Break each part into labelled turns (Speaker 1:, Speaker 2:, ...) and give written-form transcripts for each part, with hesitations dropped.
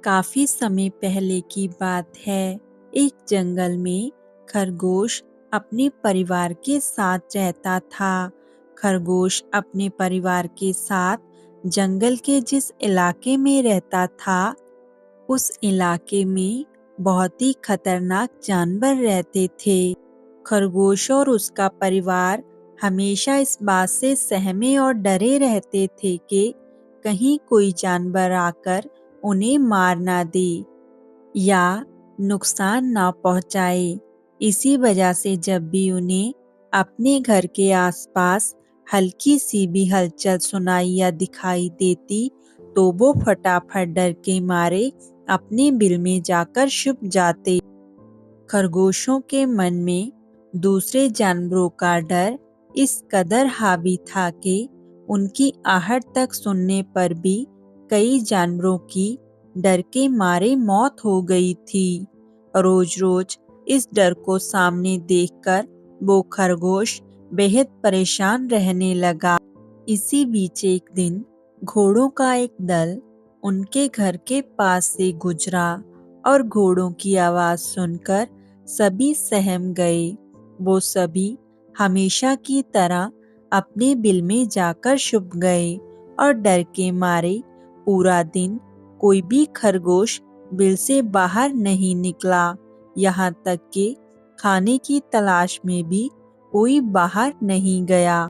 Speaker 1: काफी समय पहले की बात है। एक जंगल में खरगोश अपने परिवार के साथ रहता था। खरगोश अपने परिवार के साथ जंगल के जिस इलाके में रहता था, उस इलाके में बहुत ही खतरनाक जानवर रहते थे। खरगोश और उसका परिवार हमेशा इस बात से सहमे और डरे रहते थे कि कहीं कोई जानवर आकर उन्हें मार ना दे या नुकसान ना पहुंचाए। इसी वजह से जब भी उन्हें अपने घर के आसपास हल्की सी भी हलचल सुनाई या दिखाई देती, तो वो फटाफट डर के मारे अपने बिल में जाकर छुप जाते। खरगोशों के मन में दूसरे जानवरों का डर इस कदर हावी था कि उनकी आहट तक सुनने पर भी कई जानवरों की डर के मारे मौत हो गई थी। रोज रोज इस डर को सामने देखकर वो खरगोश बेहद परेशान रहने लगा। इसी बीच एक दिन घोड़ों का एक दल उनके घर के पास से गुजरा और घोड़ों की आवाज सुनकर सभी सहम गए। वो सभी हमेशा की तरह अपने बिल में जाकर छुप गए और डर के मारे पूरा दिन कोई भी खरगोश बिल से बाहर नहीं निकला। यहाँ तक कि खाने की तलाश में भी कोई बाहर नहीं गया।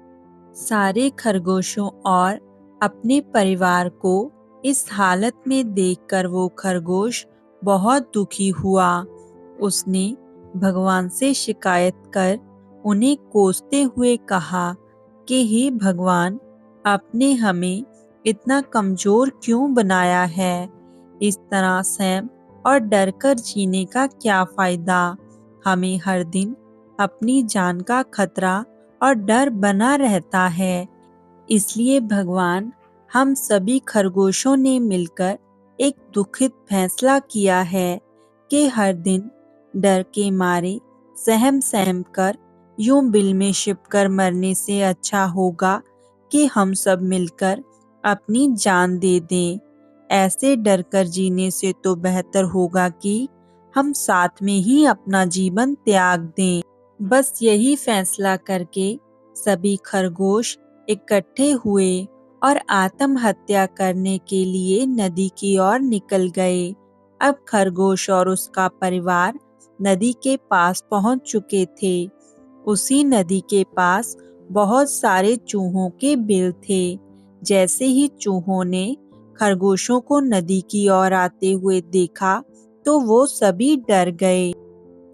Speaker 1: सारे खरगोशों और अपने परिवार को इस हालत में देखकर वो खरगोश बहुत दुखी हुआ। उसने भगवान से शिकायत कर उन्हें कोसते हुए कहा कि हे भगवान, आपने हमें इतना कमजोर क्यों बनाया है? इस तरह सहम और डर कर जीने का क्या फायदा? हमें हर दिन अपनी जान का खतरा और डर बना रहता है। इसलिए भगवान, हम सभी खरगोशों ने मिलकर एक दुखित फैसला किया है कि हर दिन डर के मारे सहम सहम कर यूं बिल में छिपकर मरने से अच्छा होगा कि हम सब मिलकर अपनी जान दे दें। ऐसे डर कर जीने से तो बेहतर होगा कि हम साथ में ही अपना जीवन त्याग दें। बस यही फैसला करके सभी खरगोश इकट्ठे हुए और आत्महत्या करने के लिए नदी की ओर निकल गए। अब खरगोश और उसका परिवार नदी के पास पहुंच चुके थे। उसी नदी के पास बहुत सारे चूहों के बिल थे। जैसे ही चूहों ने खरगोशों को नदी की ओर आते हुए देखा, तो वो सभी डर गए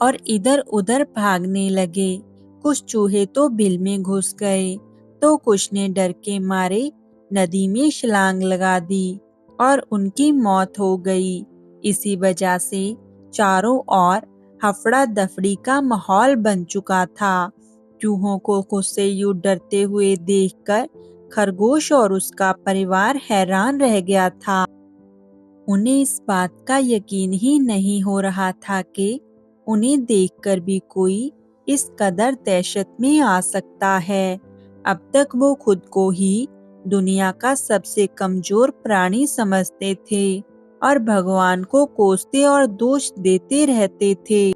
Speaker 1: और इधर उधर भागने लगे। कुछ चूहे तो बिल में घुस गए, तो कुछ ने डर के मारे नदी में छलांग लगा दी और उनकी मौत हो गई। इसी वजह से चारों ओर हफड़ा दफड़ी का माहौल बन चुका था। चूहों को खुद से यूं डरते हुए देखकर खरगोश और उसका परिवार हैरान रह गया था। उन्हें इस बात का यकीन ही नहीं हो रहा था कि उन्हें देखकर भी कोई इस कदर दहशत में आ सकता है। अब तक वो खुद को ही दुनिया का सबसे कमजोर प्राणी समझते थे और भगवान को कोसते और दोष देते रहते थे।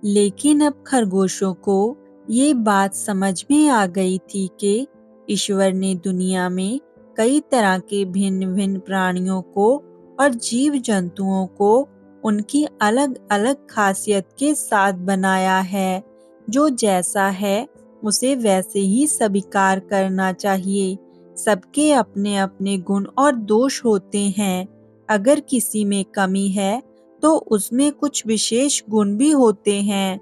Speaker 1: लेकिन अब खरगोशों को ये बात समझ में आ गई थी कि ईश्वर ने दुनिया में कई तरह के भिन्न भिन्न प्राणियों को और जीव जंतुओं को उनकी अलग अलग खासियत के साथ बनाया है। जो जैसा है उसे वैसे ही स्वीकार करना चाहिए। सबके अपने अपने गुण और दोष होते हैं। अगर किसी में कमी है तो उसमें कुछ विशेष गुण भी होते हैं।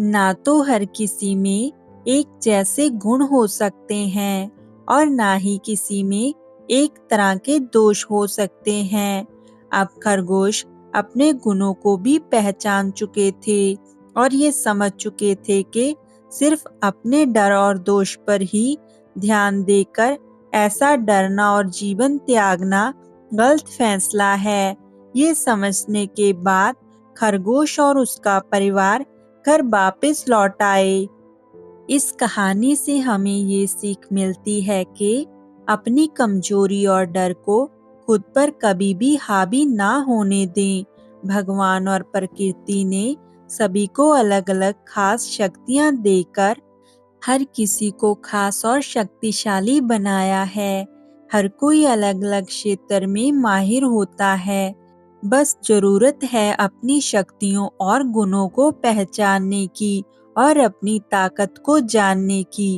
Speaker 1: ना तो हर किसी में एक जैसे गुण हो सकते हैं और ना ही किसी में एक तरह के दोष हो सकते हैं। अब खरगोश अपने गुणों को भी पहचान चुके थे और ये समझ चुके थे कि सिर्फ अपने डर और दोष पर ही ध्यान देकर ऐसा डरना और जीवन त्यागना गलत फैसला है। ये समझने के बाद खरगोश और उसका परिवार घर वापस लौट आए। इस कहानी से हमें ये सीख मिलती है कि अपनी कमजोरी और डर को खुद पर कभी भी हावी ना होने दें। भगवान और प्रकृति ने सभी को अलग-अलग खास शक्तियाँ देकर हर किसी को खास और शक्तिशाली बनाया है। हर कोई अलग-अलग क्षेत्र में माहिर होता है। बस ज़रूरत है अपनी शक्तियों और गुणों को पहचानने की और अपनी ताकत को जानने की।